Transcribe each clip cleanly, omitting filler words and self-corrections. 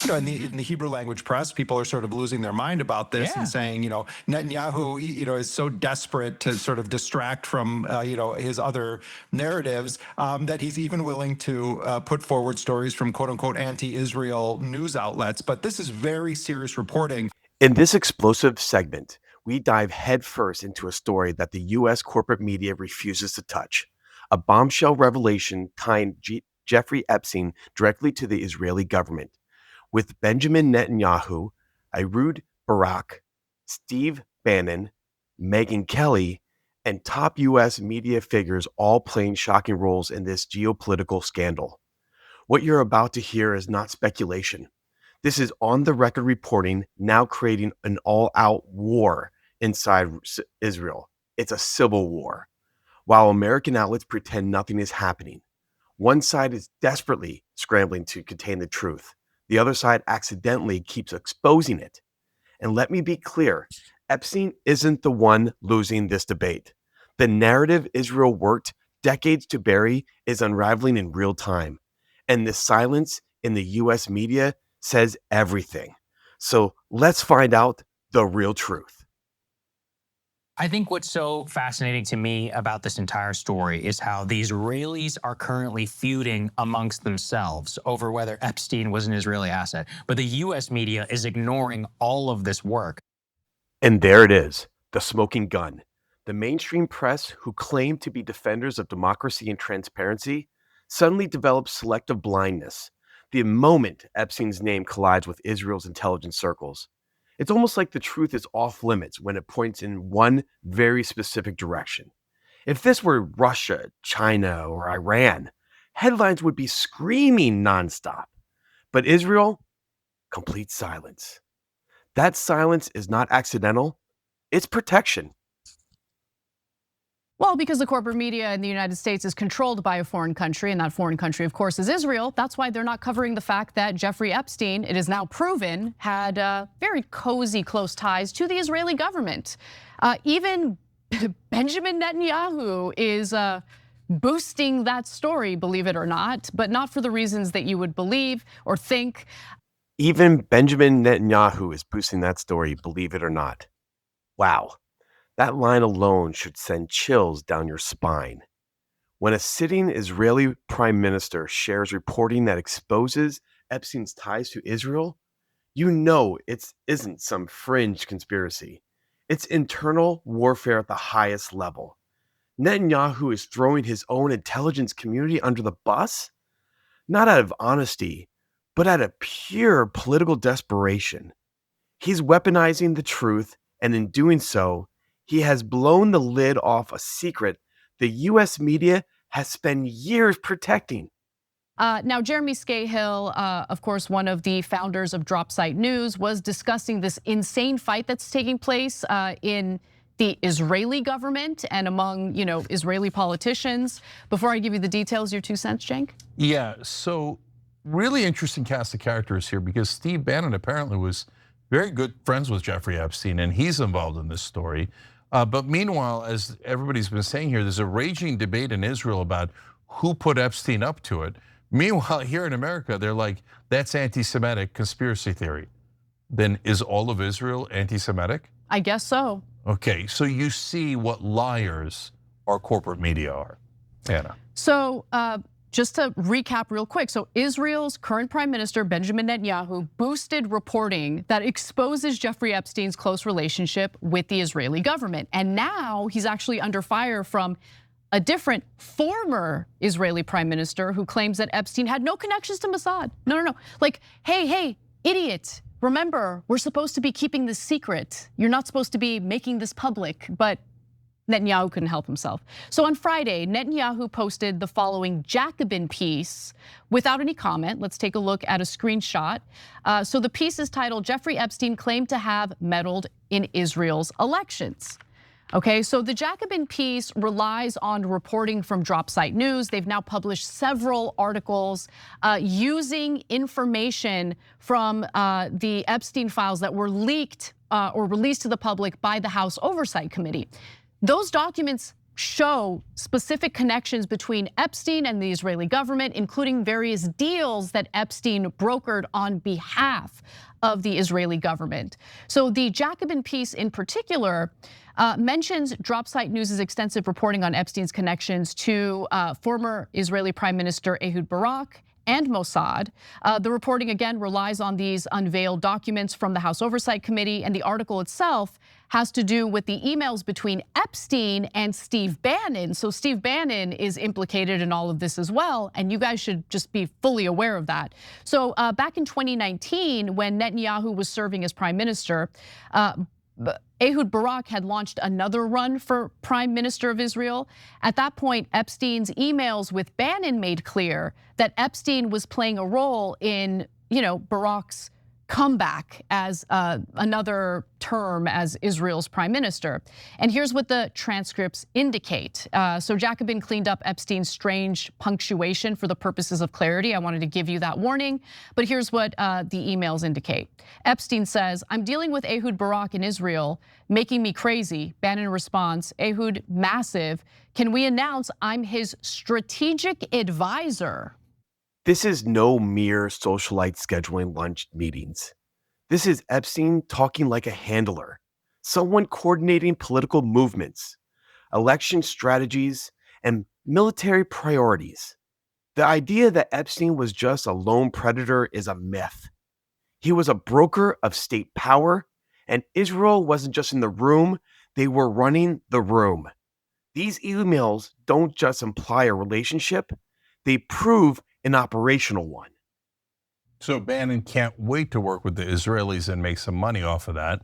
in the Hebrew language press, people are sort of losing their mind about this and Yeah. saying, Netanyahu, is so desperate to sort of distract from, his other narratives that he's even willing to put forward stories from quote unquote anti-Israel news outlets. But this is very serious reporting. In this explosive segment, we dive headfirst into a story that the U.S. corporate media refuses to touch, a bombshell revelation tying Jeffrey Epstein directly to the Israeli government, with Benjamin Netanyahu, Ehud Barak, Steve Bannon, Megyn Kelly, and top U.S. media figures all playing shocking roles in this geopolitical scandal. What you're about to hear is not speculation. This is on the record reporting, now creating an all-out war inside Israel. It's a civil war. While American outlets pretend nothing is happening, one side is desperately scrambling to contain the truth. The other side accidentally keeps exposing it. And let me be clear, Epstein isn't the one losing this debate. The narrative Israel worked decades to bury is unraveling in real time. And the silence in the US media says everything. So let's find out the real truth. I think what's so fascinating to me about this entire story is how the Israelis are currently feuding amongst themselves over whether Epstein was an Israeli asset. But the US media is ignoring all of this work. And there it is, the smoking gun. The mainstream press, who claim to be defenders of democracy and transparency, suddenly develops selective blindness the moment Epstein's name collides with Israel's intelligence circles. It's almost like the truth is off limits when it points in one very specific direction. If this were Russia, China, or Iran, headlines would be screaming nonstop. But Israel, complete silence. That silence is not accidental, it's protection. Well, because the corporate media in the United States is controlled by a foreign country, and that foreign country, of course, is Israel. That's why they're not covering the fact that Jeffrey Epstein, it is now proven, had very cozy, close ties to the Israeli government. Even Benjamin Netanyahu is boosting that story, believe it or not, but not for the reasons that you would believe or think. Even Benjamin Netanyahu is boosting that story, believe it or not. Wow. That line alone should send chills down your spine. When a sitting Israeli prime minister shares reporting that exposes Epstein's ties to Israel, you know it isn't some fringe conspiracy. It's internal warfare at the highest level. Netanyahu is throwing his own intelligence community under the bus, not out of honesty, but out of pure political desperation. He's weaponizing the truth, and in doing so, he has blown the lid off a secret the U.S. media has spent years protecting. Now, Jeremy Scahill, of course, one of the founders of Dropsite News, was discussing this insane fight that's taking place in the Israeli government and among, Israeli politicians. Before I give you the details, your 2 cents, Cenk? Yeah, so really interesting cast of characters here, because Steve Bannon apparently was very good friends with Jeffrey Epstein, and he's involved in this story. But meanwhile, as everybody's been saying here, there's a raging debate in Israel about who put Epstein up to it. Meanwhile, here in America, they're like, that's anti-Semitic conspiracy theory. Then is all of Israel anti-Semitic? I guess so. Okay, so you see what liars our corporate media are, Anna. So just to recap real quick, so Israel's current prime minister, Benjamin Netanyahu, boosted reporting that exposes Jeffrey Epstein's close relationship with the Israeli government. And now he's actually under fire from a different former Israeli prime minister who claims that Epstein had no connections to Mossad. No. Like, hey, idiot. Remember, we're supposed to be keeping this secret. You're not supposed to be making this public, but Netanyahu couldn't help himself. So on Friday, Netanyahu posted the following Jacobin piece without any comment. Let's take a look at a screenshot. So the piece is titled, "Jeffrey Epstein claimed to have meddled in Israel's elections." Okay, so the Jacobin piece relies on reporting from Dropsite News. They've now published several articles using information from the Epstein files that were leaked or released to the public by the House Oversight Committee. Those documents show specific connections between Epstein and the Israeli government, including various deals that Epstein brokered on behalf of the Israeli government. So the Jacobin piece in particular mentions Dropsite News' extensive reporting on Epstein's connections to former Israeli Prime Minister Ehud Barak and Mossad. The reporting again relies on these unveiled documents from the House Oversight Committee, and the article itself has to do with the emails between Epstein and Steve Bannon. So Steve Bannon is implicated in all of this as well, and you guys should just be fully aware of that. So back in 2019, when Netanyahu was serving as prime minister, Ehud Barak had launched another run for Prime Minister of Israel. At that point, Epstein's emails with Bannon made clear that Epstein was playing a role in, Barak's comeback as another term as Israel's prime minister. And here's what the transcripts indicate. So Jacobin cleaned up Epstein's strange punctuation for the purposes of clarity. I wanted to give you that warning, but here's what the emails indicate. Epstein says, "I'm dealing with Ehud Barak in Israel, making me crazy." Bannon responds, "Ehud, massive. Can we announce I'm his strategic advisor?" This is no mere socialite scheduling lunch meetings. This is Epstein talking like a handler, someone coordinating political movements, election strategies, and military priorities. The idea that Epstein was just a lone predator is a myth. He was a broker of state power, and Israel wasn't just in the room, they were running the room. These emails don't just imply a relationship, they prove an operational one. So Bannon can't wait to work with the Israelis and make some money off of that.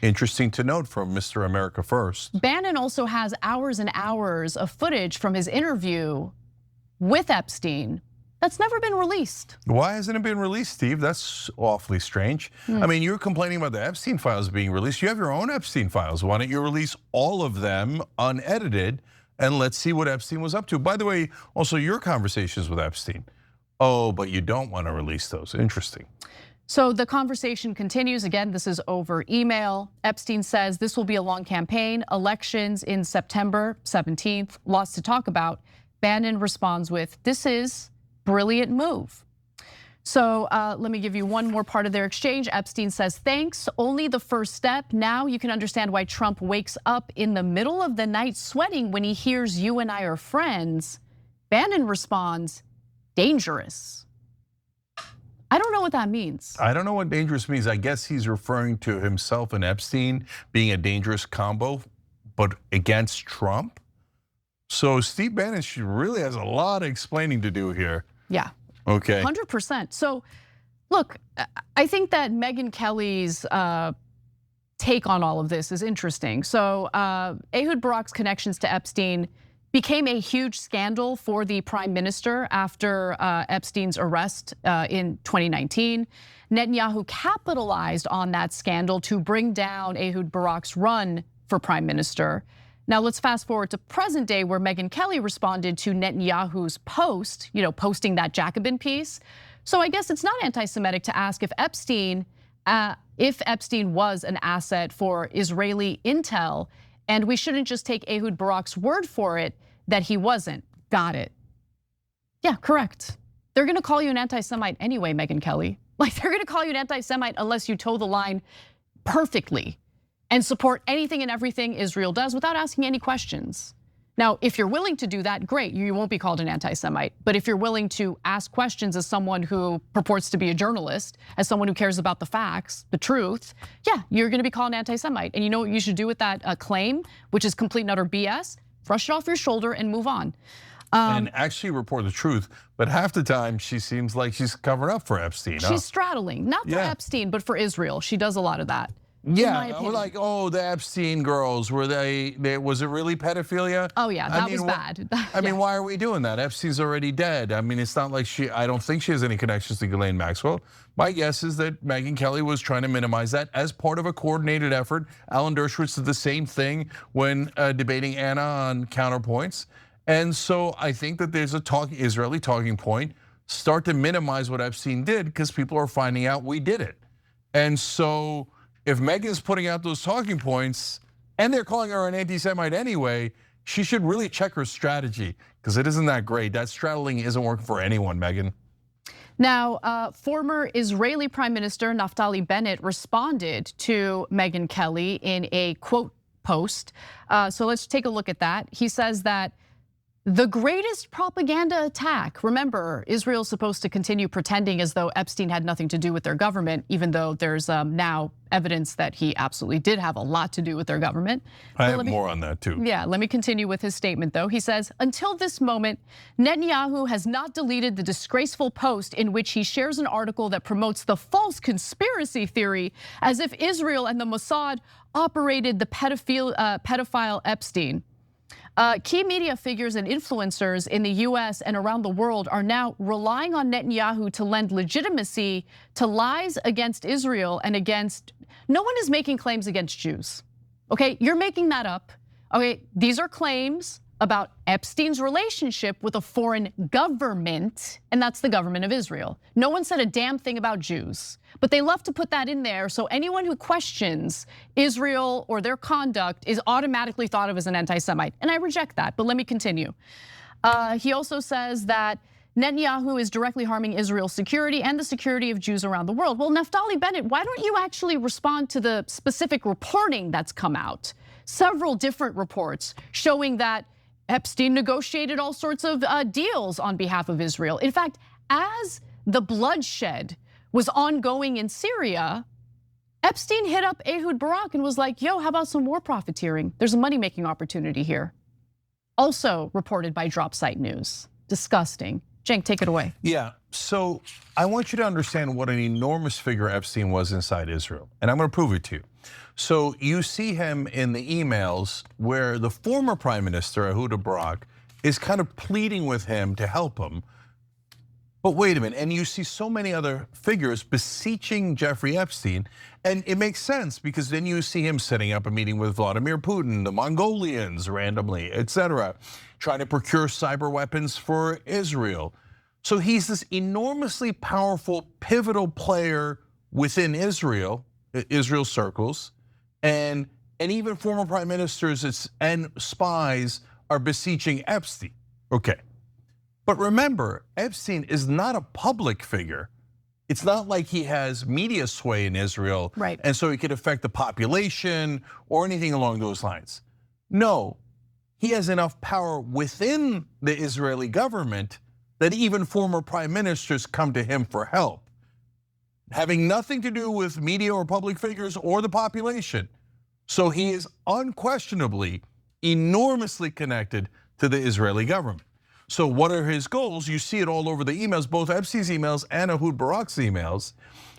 Interesting to note from Mr. America First. Bannon also has hours and hours of footage from his interview with Epstein that's never been released. Why hasn't it been released, Steve? That's awfully strange. I mean, you're complaining about the Epstein files being released. You have your own Epstein files. Why don't you release all of them unedited? And let's see what Epstein was up to. By the way, also your conversations with Epstein. Oh, but you don't want to release those. Interesting. So the conversation continues. Again, this is over email. Epstein says this will be a long campaign. Elections in September 17th. Lots to talk about. Bannon responds with, "This is brilliant move." So let me give you one more part of their exchange. Epstein says, "Thanks, only the first step. Now you can understand why Trump wakes up in the middle of the night sweating when he hears you and I are friends." Bannon responds, "Dangerous." I don't know what that means. I don't know what dangerous means. I guess he's referring to himself and Epstein being a dangerous combo, but against Trump. So Steve Bannon really has a lot of explaining to do here. Yeah. Okay. 100%. So look, I think that Megyn Kelly's take on all of this is interesting. So Ehud Barak's connections to Epstein became a huge scandal for the prime minister after Epstein's arrest in 2019. Netanyahu capitalized on that scandal to bring down Ehud Barak's run for prime minister. Now let's fast forward to present day, where Megyn Kelly responded to Netanyahu's post, posting that Jacobin piece. So I guess it's not anti-Semitic to ask if Epstein was an asset for Israeli intel, and we shouldn't just take Ehud Barak's word for it that he wasn't. Got it. Yeah, correct. They're gonna call you an anti-Semite anyway, Megyn Kelly. Like, they're gonna call you an anti-Semite unless you toe the line perfectly and support anything and everything Israel does without asking any questions. Now, if you're willing to do that, great, you won't be called an anti-Semite. But if you're willing to ask questions as someone who purports to be a journalist, as someone who cares about the facts, the truth, yeah, you're gonna be called an anti-Semite. And you know what you should do with that claim, which is complete and utter BS? Brush it off your shoulder and move on. And actually report the truth, but half the time she seems like she's covering up for Epstein. She's straddling, not for Epstein, but for Israel. She does a lot of that. Yeah, like, oh, the Epstein girls, was it really pedophilia? Oh yeah, that was bad. I mean, why are we doing that? Epstein's already dead. I mean, it's not like I don't think she has any connections to Ghislaine Maxwell. My guess is that Megyn Kelly was trying to minimize that as part of a coordinated effort. Alan Dershowitz did the same thing when debating Anna on counterpoints. And so I think that there's a Israeli talking point, start to minimize what Epstein did because people are finding out we did it. And so if Megyn's putting out those talking points and they're calling her an anti-Semite anyway, she should really check her strategy because it isn't that great. That straddling isn't working for anyone, Megyn. Now, former Israeli Prime Minister Naftali Bennett responded to Megyn Kelly in a quote post. So let's take a look at that. He says that the greatest propaganda attack. Remember, Israel's supposed to continue pretending as though Epstein had nothing to do with their government, even though there's now evidence that he absolutely did have a lot to do with their government. I have more on that too. Yeah, let me continue with his statement though. He says, until this moment, Netanyahu has not deleted the disgraceful post in which he shares an article that promotes the false conspiracy theory as if Israel and the Mossad operated the pedophile Epstein. Key media figures and influencers in the US and around the world are now relying on Netanyahu to lend legitimacy to lies against Israel and against, no one is making claims against Jews. Okay, you're making that up. Okay, these are claims about Epstein's relationship with a foreign government, and that's the government of Israel. No one said a damn thing about Jews, but they love to put that in there so anyone who questions Israel or their conduct is automatically thought of as an anti-Semite, and I reject that, but let me continue. He also says that Netanyahu is directly harming Israel's security and the security of Jews around the world. Well, Naftali Bennett, why don't you actually respond to the specific reporting that's come out? Several different reports showing that Epstein negotiated all sorts of deals on behalf of Israel. In fact, as the bloodshed was ongoing in Syria, Epstein hit up Ehud Barak and was like, yo, how about some more profiteering? There's a money-making opportunity here. Also reported by Dropsite News. Disgusting. Cenk, take it away. Yeah, so I want you to understand what an enormous figure Epstein was inside Israel, and I'm gonna prove it to you. So you see him in the emails where the former prime minister, Ehud Barak, is kind of pleading with him to help him. But wait a minute, and you see so many other figures beseeching Jeffrey Epstein, and it makes sense because then you see him setting up a meeting with Vladimir Putin, the Mongolians randomly, etc., trying to procure cyber weapons for Israel. So he's this enormously powerful, pivotal player within Israel circles, and even former prime ministers and spies are beseeching Epstein. Okay. But remember, Epstein is not a public figure. It's not like he has media sway in Israel, right? And so he could affect the population or anything along those lines. No, he has enough power within the Israeli government that even former prime ministers come to him for help, having nothing to do with media or public figures or the population. So he is unquestionably enormously connected to the Israeli government. So what are his goals? You see it all over the emails, both Epstein's emails and Ehud Barak's emails.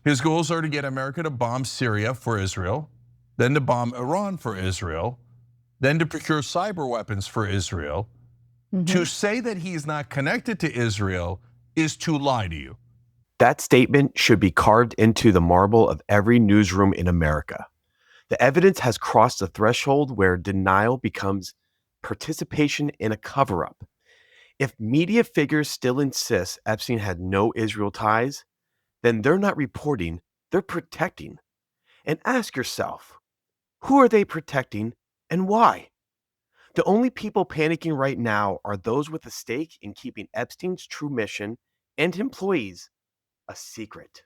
His goals are to get America to bomb Syria for Israel, then to bomb Iran for Israel, then to procure cyber weapons for Israel. To say that he's not connected to Israel is to lie to you. That statement should be carved into the marble of every newsroom in America. The evidence has crossed the threshold where denial becomes participation in a cover-up. If media figures still insist Epstein had no Israel ties, then they're not reporting, they're protecting. And ask yourself, who are they protecting and why? The only people panicking right now are those with a stake in keeping Epstein's true mission and employees a secret.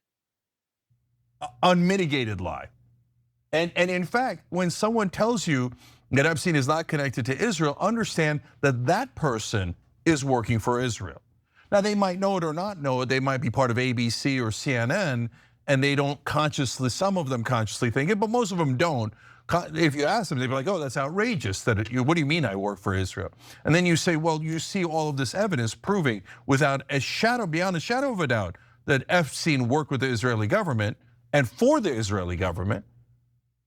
Unmitigated lie. And in fact, when someone tells you that Epstein is not connected to Israel, understand that that person is working for Israel. Now they might know it or not know it, they might be part of ABC or CNN, and they don't consciously, some of them consciously think it, but most of them don't. If you ask them, they'd be like, oh, that's outrageous. What do you mean I work for Israel? And then you say, well, you see all of this evidence proving without a shadow, beyond a shadow of a doubt, that Epstein worked with the Israeli government and for the Israeli government.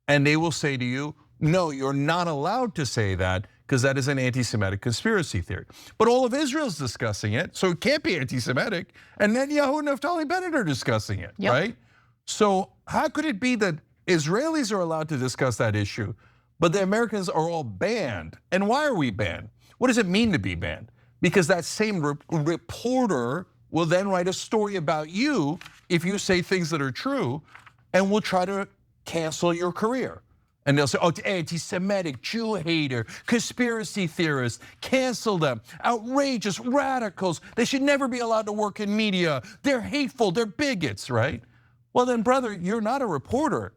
And they will say to you, no, you're not allowed to say that because that is an anti-Semitic conspiracy theory. But all of Israel's discussing it, so it can't be anti-Semitic. And Netanyahu and Naftali Bennett are discussing it, right? So how could it be that Israelis are allowed to discuss that issue, but the Americans are all banned? And why are we banned? What does it mean to be banned? Because that same reporter will then write a story about you if you say things that are true, and will try to cancel your career. And they'll say, oh, anti-Semitic, Jew hater, conspiracy theorist, cancel them, outrageous radicals. They should never be allowed to work in media. They're hateful, they're bigots, right? Well then, brother, you're not a reporter.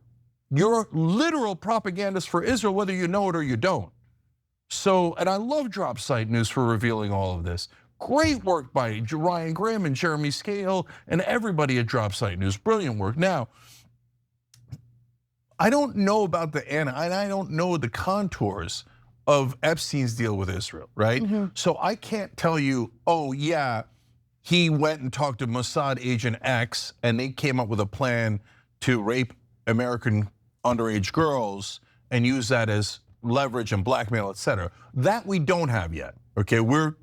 You're a literal propagandist for Israel, whether you know it or you don't. So, and I love Drop Site News for revealing all of this. Great work by Ryan Graham and Jeremy Scale and everybody at Drop Site News. Brilliant work. Now, I don't know about and I don't know the contours of Epstein's deal with Israel, right? So I can't tell you, oh yeah, he went and talked to Mossad agent X and they came up with a plan to rape American underage girls and use that as leverage and blackmail, etc. That we don't have yet, okay? We're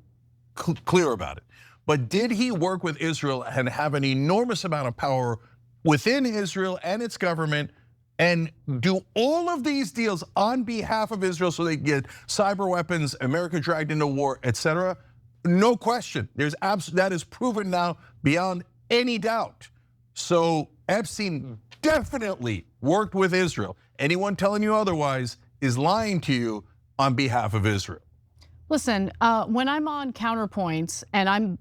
clear about it. But did he work with Israel and have an enormous amount of power within Israel and its government and do all of these deals on behalf of Israel so they get cyber weapons, America dragged into war, etc.? No question. That is proven now beyond any doubt. So Epstein definitely worked with Israel. Anyone telling you otherwise is lying to you on behalf of Israel. Listen, when I'm on Counterpoints and I'm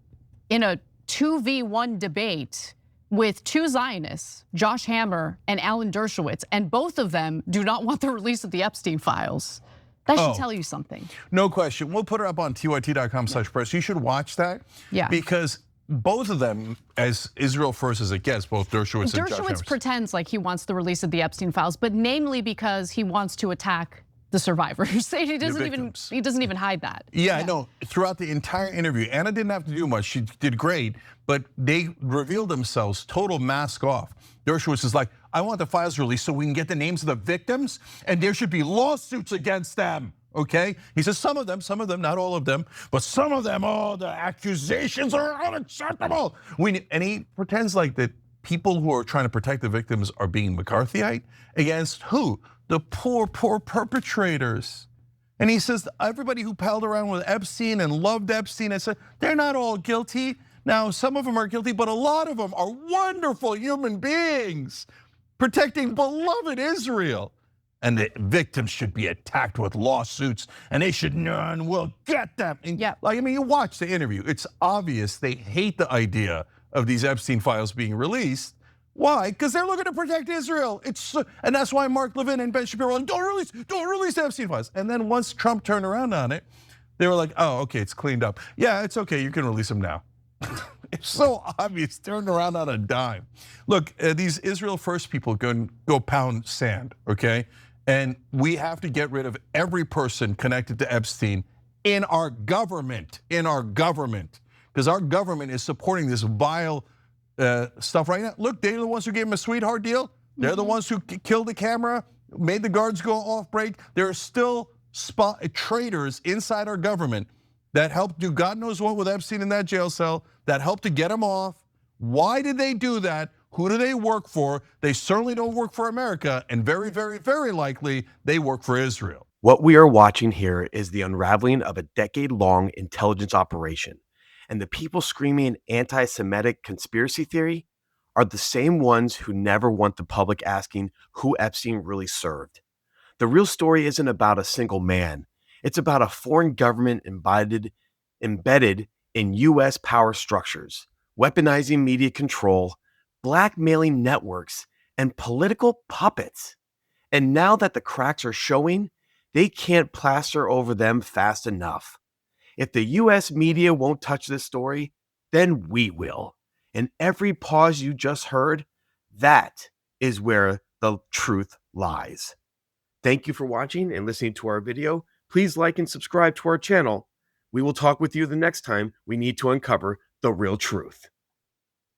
in a 2v1 debate with two Zionists, Josh Hammer and Alan Dershowitz, and both of them do not want the release of the Epstein files, that should tell you something. No question. We'll put it up on tyt.com/press. You should watch that. Yeah. Because both of them, as Israel first as it gets, both Dershowitz and Josh Hammer. Dershowitz pretends like he wants the release of the Epstein files, but namely because he wants to attack the survivors. He doesn't even hide that. Yeah, I know. Throughout the entire interview, Anna didn't have to do much. She did great, but they revealed themselves total mask off. Dershowitz is like, I want the files released so we can get the names of the victims and there should be lawsuits against them, okay? He says some of them, not all of them, but some of them, oh, the accusations are unacceptable. And he pretends like that people who are trying to protect the victims are being McCarthyite against who? The poor perpetrators. And he says everybody who palled around with Epstein and loved Epstein, I said, they're not all guilty. Now, some of them are guilty, but a lot of them are wonderful human beings protecting beloved Israel. And the victims should be attacked with lawsuits and they should none will get them. And like, I mean, you watch the interview, it's obvious they hate the idea of these Epstein files being released. Why? Because they're looking to protect Israel. And that's why Mark Levin and Ben Shapiro were like, don't release the Epstein files. And then once Trump turned around on it, they were like, oh, okay, it's cleaned up. Yeah, it's okay, you can release them now. It's so obvious, turned around on a dime. Look, these Israel first people go pound sand, okay? And we have to get rid of every person connected to Epstein in our government, because our government is supporting this vile stuff right now. Look, they're the ones who gave him a sweetheart deal. They're the ones who killed the camera, made the guards go off break. There are still traitors inside our government that helped do God knows what with Epstein in that jail cell, that helped to get him off. Why did they do that? Who do they work for? They certainly don't work for America, and very, very, very likely they work for Israel. What we are watching here is the unraveling of a decade-long intelligence operation. And the people screaming anti-Semitic conspiracy theory are the same ones who never want the public asking who Epstein really served. The real story isn't about a single man. It's about a foreign government embedded in US power structures, weaponizing media control, blackmailing networks, and political puppets. And now that the cracks are showing, they can't plaster over them fast enough. If the US media won't touch this story, then we will. And every pause you just heard, that is where the truth lies. Thank you for watching and listening to our video. Please like and subscribe to our channel. We will talk with you the next time we need to uncover the real truth.